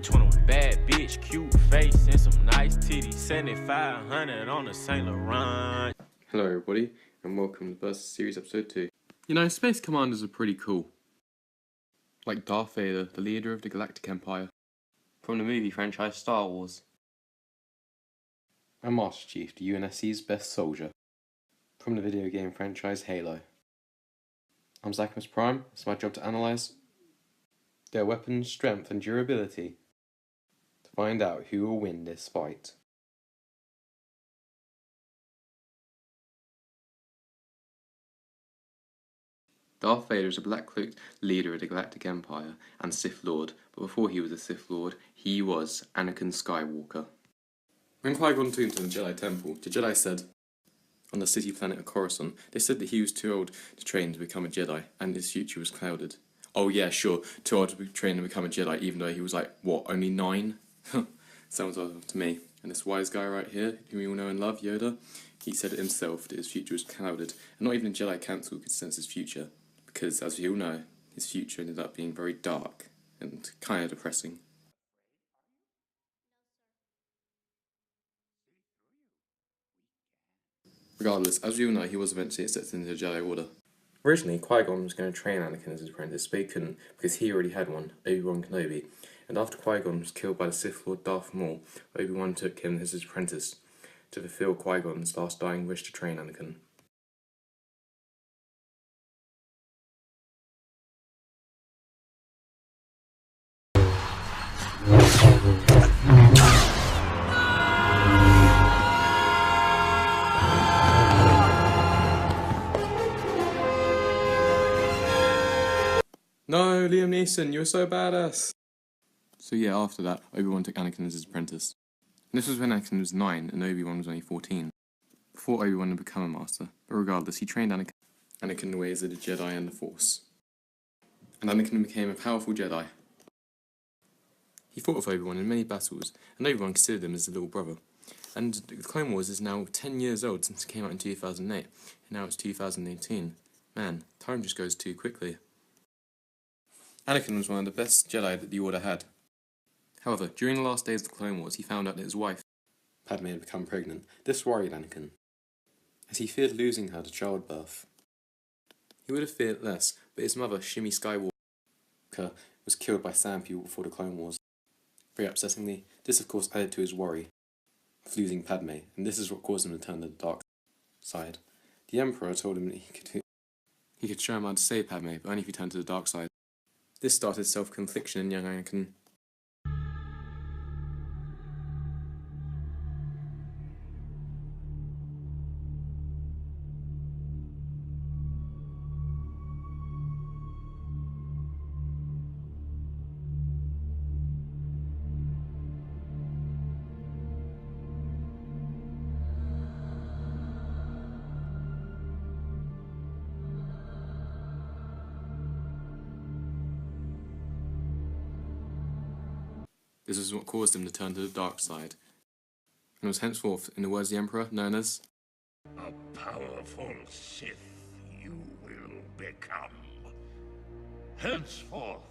21 bad bitch, cute face, and some nice titties. 7500 on the Saint Laurent. Hello everybody, and welcome to Burst Series Episode 2. You know, Space Commanders are pretty cool. Like Darth Vader, the leader of the Galactic Empire. From the movie franchise Star Wars. And Master Chief, the UNSC's best soldier. From the video game franchise Halo. I'm Zachamus Prime. It's my job to analyse their weapons, strength and durability to find out who will win this fight. Darth Vader is a black-cloaked leader of the Galactic Empire and Sith Lord, but before he was a Sith Lord, he was Anakin Skywalker. When Qui-Gon took him to the Jedi Temple, the Jedi said, on the city planet of Coruscant, they said that he was too old to train to become a Jedi, and his future was clouded. Oh yeah, sure, too old to train to become a Jedi, even though he was like, what, only 9? Sounds odd to me. And this wise guy right here, whom we all know and love, Yoda, he said it himself that his future was clouded, and not even the Jedi Council could sense his future. Because, as we all know, his future ended up being very dark and kind of depressing. Regardless, as we all know, he was eventually accepted into the Jedi Order. Originally, Qui-Gon was going to train Anakin as his apprentice, but he couldn't, because he already had one, Obi-Wan Kenobi. And after Qui-Gon was killed by the Sith Lord Darth Maul, Obi-Wan took him as his apprentice to fulfill Qui-Gon's last dying wish to train Anakin. No, Liam Neeson, you're so badass! So yeah, after that, Obi-Wan took Anakin as his apprentice. And this was when Anakin was 9 and Obi-Wan was only 14. Before Obi-Wan had become a master. But regardless, he trained Anakin in the ways of the Jedi and the Force. And Anakin became a powerful Jedi. He fought with Obi-Wan in many battles, and Obi-Wan considered him as a little brother. And the Clone Wars is now 10 years old since it came out in 2008, and now it's 2018. Man, time just goes too quickly. Anakin was one of the best Jedi that the Order had. However, during the last days of the Clone Wars, he found out that his wife, Padme, had become pregnant. This worried Anakin, as he feared losing her to childbirth. He would have feared less, but his mother, Shmi Skywalker, was killed by sand people before the Clone Wars. Very upsettingly, this of course added to his worry of losing Padme, and this is what caused him to turn to the dark side. The Emperor told him that he could show him how to save Padme, but only if he turned to the dark side. This started self-confliction in young Anakin. This was what caused him to turn to the dark side, and was henceforth, in the words of the Emperor, known as a powerful Sith you will become. Henceforth,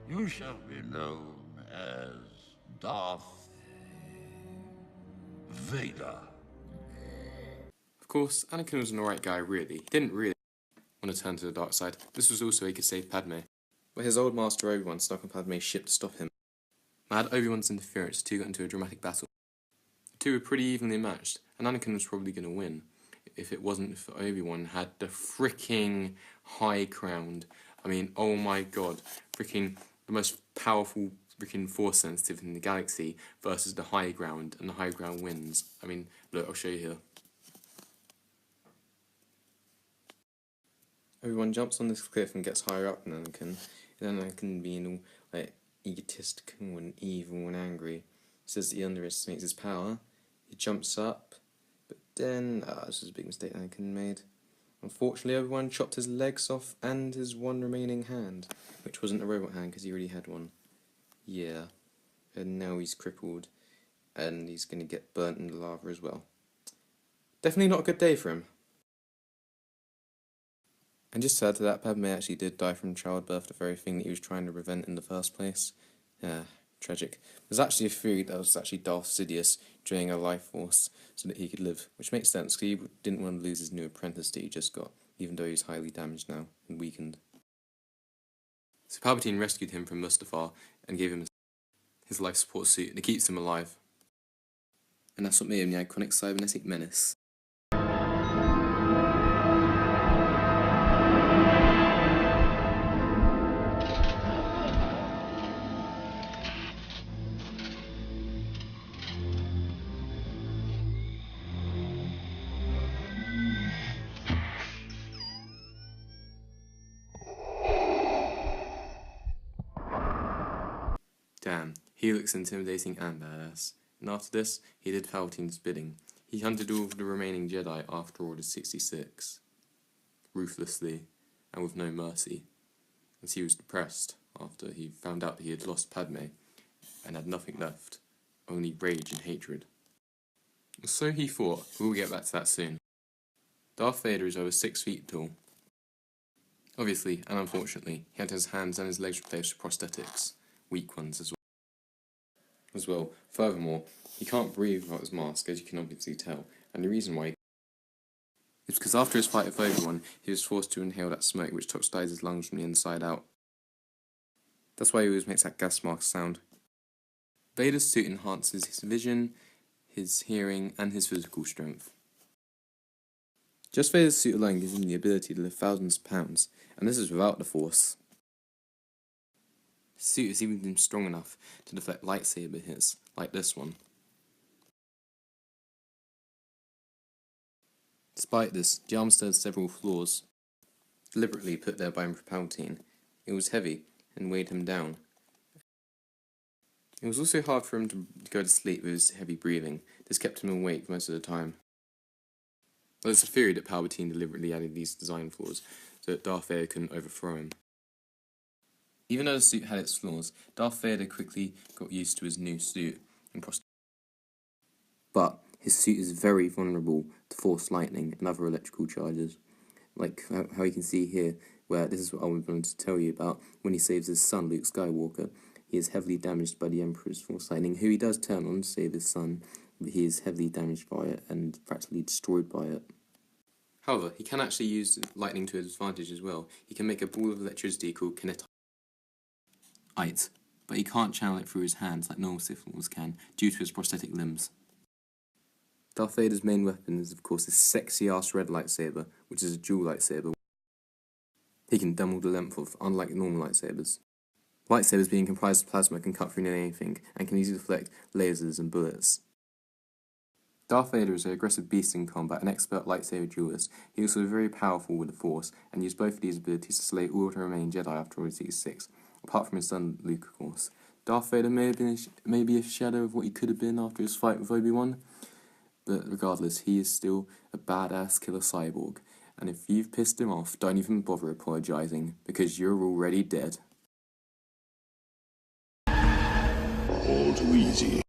you shall be known as Darth Vader. Of course, Anakin was an alright guy really. He didn't really want to turn to the dark side. This was also he could save Padme. But his old master Obi-Wan stuck on Padme's ship to stop him. Mad Obi-Wan's interference, the two got into a dramatic battle. The two were pretty evenly matched, and Anakin was probably going to win, if it wasn't for Obi-Wan had the freaking high ground. I mean, oh my god, freaking the most powerful freaking force sensitive in the galaxy versus the high ground, and the high ground wins. I mean, look, I'll show you here. Obi-Wan jumps on this cliff and gets higher up than Anakin, and Anakin being all, like, egotistical and evil and angry, says that he underestimates his power. He jumps up, but then, this was a big mistake Anakin made. Unfortunately, Obi-Wan chopped his legs off and his one remaining hand, which wasn't a robot hand because he already had one. Yeah, and now he's crippled, and he's going to get burnt in the lava as well. Definitely not a good day for him. And just to add to that, Padme actually did die from childbirth, the very thing that he was trying to prevent in the first place. Yeah, tragic. There's actually a theory that was actually Darth Sidious draining a life force so that he could live, which makes sense because he didn't want to lose his new apprentice that he just got, even though he's highly damaged now and weakened. So Palpatine rescued him from Mustafar and gave him his life support suit that keeps him alive. And that's what made him the iconic cybernetic menace. Damn, he looks intimidating and badass. And after this, he did Palpatine's bidding. He hunted all of the remaining Jedi after Order 66. Ruthlessly, and with no mercy. As he was depressed after he found out that he had lost Padme, and had nothing left, only rage and hatred. So he thought, we'll get back to that soon. Darth Vader is over 6 feet tall. Obviously, and unfortunately, he had his hands and his legs replaced with prosthetics. Weak ones as well. Furthermore, he can't breathe without his mask, as you can obviously tell, and the reason why is because after his fight with Obi-Wan, he was forced to inhale that smoke which toxicizes his lungs from the inside out. That's why he always makes that gas mask sound. Vader's suit enhances his vision, his hearing, and his physical strength. Just Vader's suit alone gives him the ability to lift thousands of pounds, and this is without the Force. His suit is even strong enough to deflect lightsaber hits, like this one. Despite this, the armor still has several flaws, deliberately put there by Palpatine. It was heavy and weighed him down. It was also hard for him to go to sleep with his heavy breathing. This kept him awake most of the time. Well, there's a theory that Palpatine deliberately added these design flaws so that Darth Vader couldn't overthrow him. Even though the suit had its flaws, Darth Vader quickly got used to his new suit and but his suit is very vulnerable to force lightning and other electrical charges. Like how you can see here, where this is what I wanted to tell you about, when he saves his son, Luke Skywalker. He is heavily damaged by the Emperor's force lightning, who he does turn on to save his son, but he is heavily damaged by it and practically destroyed by it. However, he can actually use lightning to his advantage as well. He can make a ball of electricity called kinetite, but he can't channel it through his hands like normal Sith Lords can, due to his prosthetic limbs. Darth Vader's main weapon is of course his sexy-ass red lightsaber, which is a dual lightsaber. He can double the length of, unlike normal lightsabers. Lightsabers being comprised of plasma can cut through nearly anything, and can easily deflect lasers and bullets. Darth Vader is an aggressive beast in combat, an expert lightsaber duelist. He was also very powerful with the Force, and used both of these abilities to slay all of the remaining Jedi after Order 66, apart from his son Luke, of course. Darth Vader may have been maybe a shadow of what he could have been after his fight with Obi-Wan, but regardless, he is still a badass killer cyborg, and if you've pissed him off, don't even bother apologising, because you're already dead. All too easy.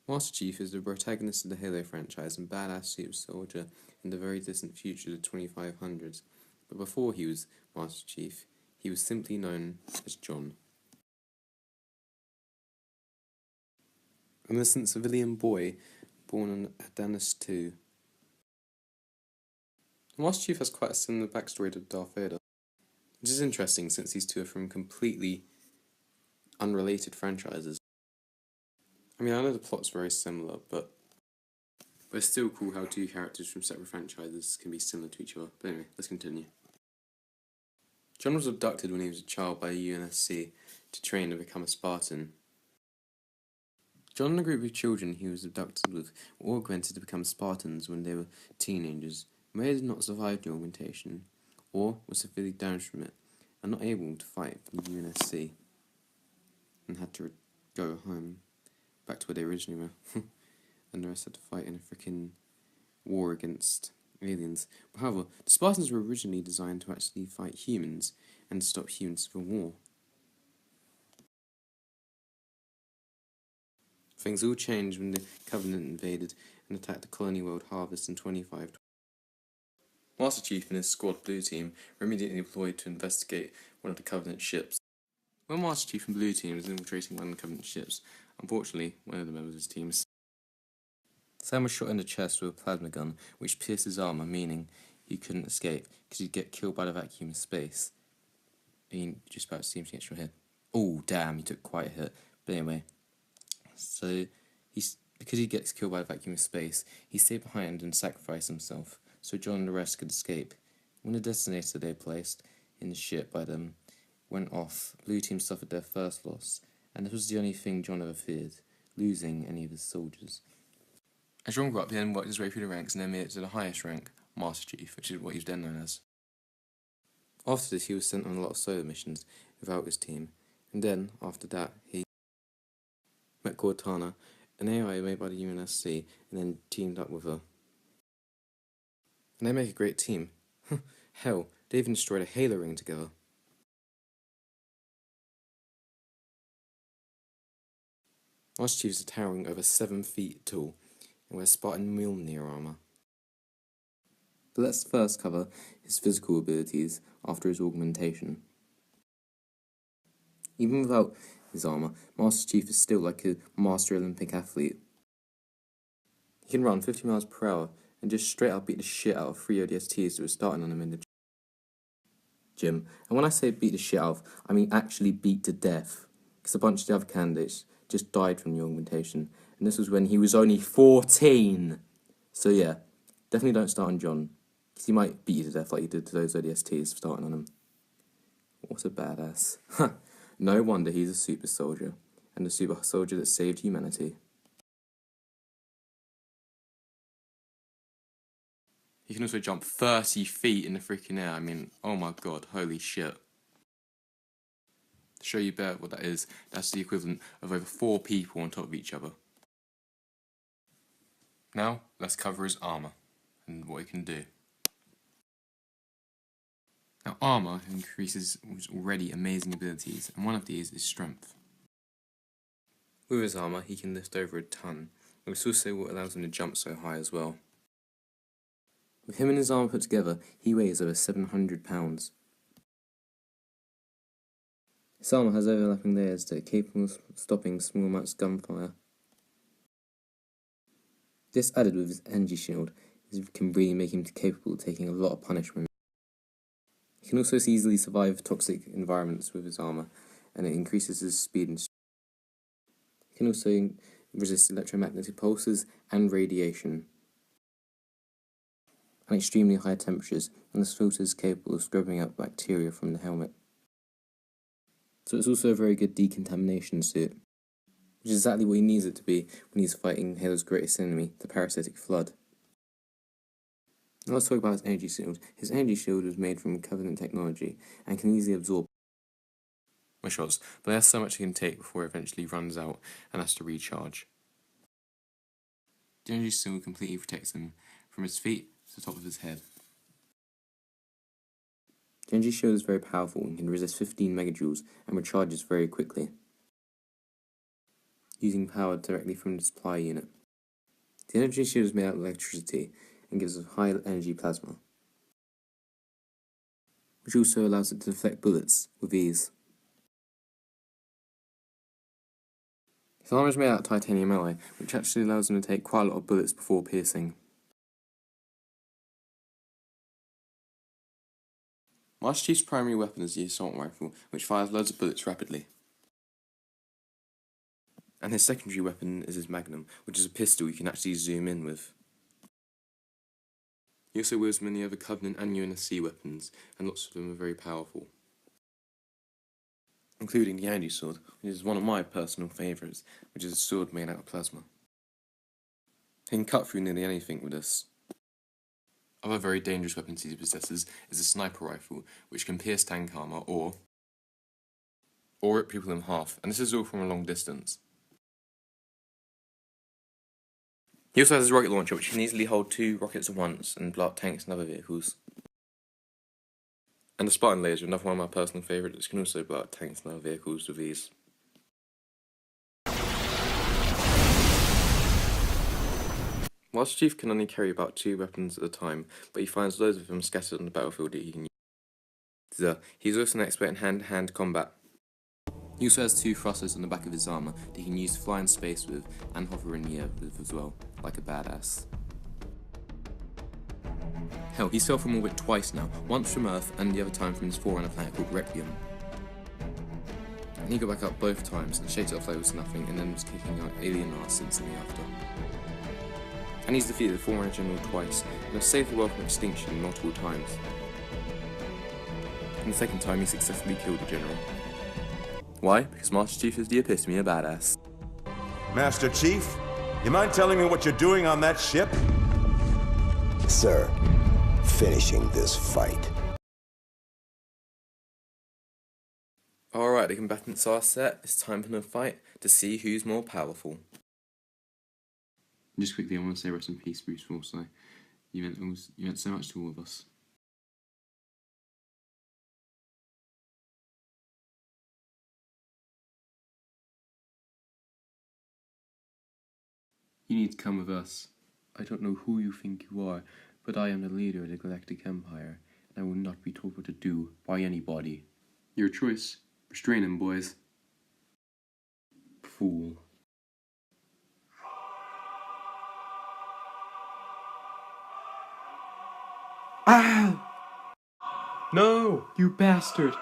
Master Chief is the protagonist of the Halo franchise and badass super soldier in the very distant future of the 2500s, but before he was Master Chief, he was simply known as John. An innocent civilian boy born on Adonis II. Master Chief has quite a similar backstory to Darth Vader, which is interesting since these two are from completely unrelated franchises. I mean, I know the plot's very similar, but it's still cool how two characters from separate franchises can be similar to each other. But anyway, let's continue. John was abducted when he was a child by UNSC to train to become a Spartan. John and a group of children he was abducted with were augmented to become Spartans when they were teenagers. They did not survive the augmentation, or were severely damaged from it, and not able to fight for the UNSC, and had to go home, back to where they originally were, and the rest had to fight in a freaking war against aliens. However, the Spartans were originally designed to actually fight humans, and to stop human civil war. Things all changed when the Covenant invaded and attacked the colony world Harvest in 25. Master Chief and his squad Blue Team were immediately deployed to investigate one of the Covenant ships. When Master Chief and Blue Team was infiltrating one of the Covenant ships, unfortunately, one of the members of his team Sam was shot in the chest with a plasma gun, which pierced his armor, meaning he couldn't escape, because he'd get killed by the vacuum of space. He just about seemed to get shot here. Oh, damn, he took quite a hit. But anyway, so because he gets killed by the vacuum of space, he stayed behind and sacrificed himself, so John and the rest could escape. When the detonator they placed in the ship by them went off, Blue Team suffered their first loss, and this was the only thing John ever feared, losing any of his soldiers. As John grew up, he then worked his way through the ranks and then made it to the highest rank, Master Chief, which is what he was then known as. After this, he was sent on a lot of solo missions without his team, and then, after that, he met Cortana, an AI made by the UNSC, and then teamed up with her. And they make a great team. Hell, they even destroyed a Halo ring together. Master Chief is towering over 7 feet tall, and wears Spartan Mjolnir armor. But let's first cover his physical abilities after his augmentation. Even without his armor, Master Chief is still like a Master Olympic athlete. He can run 50 miles per hour and just straight up beat the shit out of 3 ODSTs that were starting on him in the gym. And when I say beat the shit out of, I mean actually beat to death, because a bunch of the other candidates just died from the augmentation, and this was when he was only 14. So yeah, definitely don't start on John, because he might beat you to death like he did to those ODSTs for starting on him. What a badass. No wonder he's a super soldier, and a super soldier that saved humanity. He can also jump 30 feet in the freaking air. I mean, oh my god, holy shit. To show you better what that is, that's the equivalent of over 4 people on top of each other. Now, let's cover his armor and what it can do. Now, armor increases his already amazing abilities, and one of these is strength. With his armor, he can lift over a ton, and it's also what allows him to jump so high as well. With him and his armor put together, he weighs over 700 pounds. His armor has overlapping layers that are capable of stopping small amounts of gunfire. This, added with his energy shield, can really make him capable of taking a lot of punishment. He can also easily survive toxic environments with his armor, and it increases his speed and strength. He can also resist electromagnetic pulses and radiation, and extremely high temperatures, and this filter is capable of scrubbing out bacteria from the helmet. So it's also a very good decontamination suit, which is exactly what he needs it to be when he's fighting Halo's greatest enemy, the parasitic flood. Now let's talk about his energy shield. His energy shield was made from Covenant technology and can easily absorb shots, but there's so much he can take before it eventually runs out and has to recharge. The energy shield completely protects him from his feet to the top of his head. The energy shield is very powerful and can resist 15 megajoules and recharges very quickly, using power directly from the supply unit. The energy shield is made out of electricity and gives a high energy plasma, which also allows it to deflect bullets with ease. His armor is made out of titanium alloy, which actually allows him to take quite a lot of bullets before piercing. Master Chief's primary weapon is the assault rifle, which fires loads of bullets rapidly. And his secondary weapon is his magnum, which is a pistol you can actually zoom in with. He also wields many other Covenant and UNSC weapons, and lots of them are very powerful, including the energy sword, which is one of my personal favourites, which is a sword made out of plasma. He can cut through nearly anything with this. Other very dangerous weapons he possesses is a sniper rifle, which can pierce tank armour or rip people in half, and this is all from a long distance. He also has his rocket launcher, which can easily hold 2 rockets at once and blow up tanks and other vehicles. And the Spartan laser, another one of my personal favourites, can also blow up tanks and other vehicles with ease. Master Chief can only carry about 2 weapons at a time, but he finds loads of them scattered on the battlefield that he can use. He's also an expert in hand-to-hand combat. He also has 2 thrusters on the back of his armour that he can use to fly in space with and hover in the air with as well, like a badass. Hell, he's fell from orbit twice now, once from Earth and the other time from his forerunner planet called Requiem. And he got back up both times and shaked it off like it was nothing and then was kicking out alien ass instantly after. And he's defeated the forerunner general twice and has saved the world from extinction multiple times. And the second time he successfully killed the general. Why? Because Master Chief is the epitome of badass. Master Chief, you mind telling me what you're doing on that ship? Sir, finishing this fight. Alright, the combatants are set. It's time for the fight to see who's more powerful. Just quickly, I want to say rest in peace, Bruce Forsyth. You meant so much to all of us. You need to come with us. I don't know who you think you are, but I am the leader of the Galactic Empire, and I will not be told what to do by anybody. Your choice. Restrain him, boys. Fool. Ah! No, you bastard!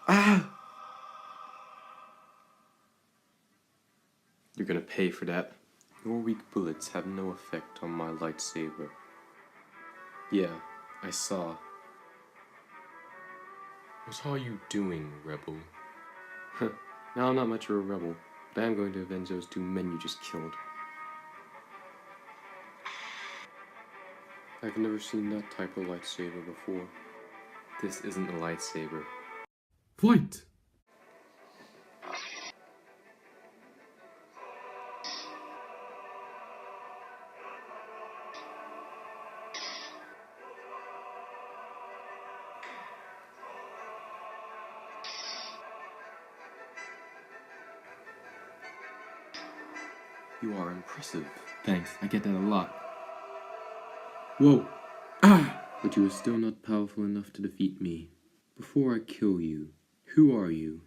Ah! You're gonna pay for that. Your weak bullets have no effect on my lightsaber. Yeah, I saw. What are you doing, rebel? Now I'm not much of a rebel, but I am going to avenge those 2 men you just killed. I've never seen that type of lightsaber before. This isn't a lightsaber. Fight! You are impressive. Thanks, I get that a lot. Whoa! Ah! But you are still not powerful enough to defeat me. Before I kill you, who are you?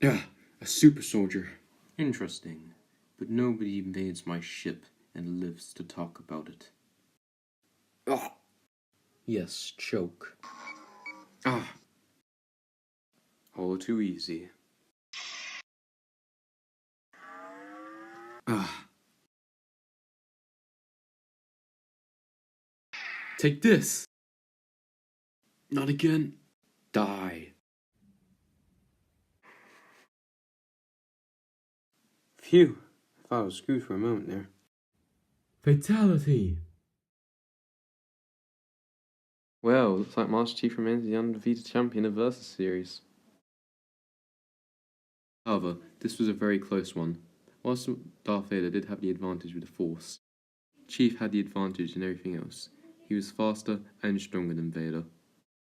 Ah, a super soldier. Interesting. But nobody invades my ship and lives to talk about it. Ah! Yes, choke. Ah! All too easy. Ah! Take this! Not again. Die. Phew. I thought I was screwed for a moment there. Fatality! Well, looks like Master Chief remains the undefeated champion of Versus series. However, this was a very close one. Whilst Darth Vader did have the advantage with the Force, Chief had the advantage in everything else. He was faster and stronger than Vader.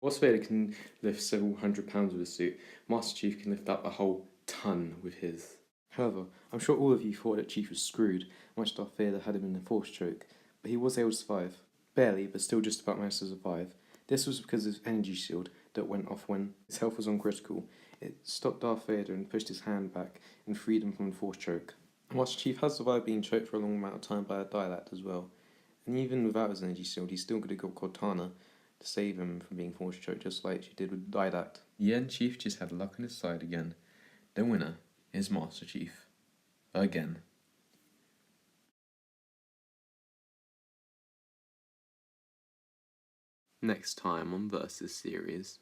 Whilst Vader can lift several hundred pounds with his suit, Master Chief can lift up a whole ton with his. However, I'm sure all of you thought that Chief was screwed, much Darth Vader had him in the Force choke, but he was able to survive. Barely, but still just about managed to survive. This was because of his energy shield that went off when his health was on critical. It stopped Darth Vader and pushed his hand back and freed him from the Force choke. Master Chief has survived being choked for a long amount of time by a dialect as well. And even without his energy shield, he's still going to go Cortana to save him from being Force choked, just like she did with Didact. The end Chief just had luck on his side again. The winner is Master Chief. Again. Next time on Versus series.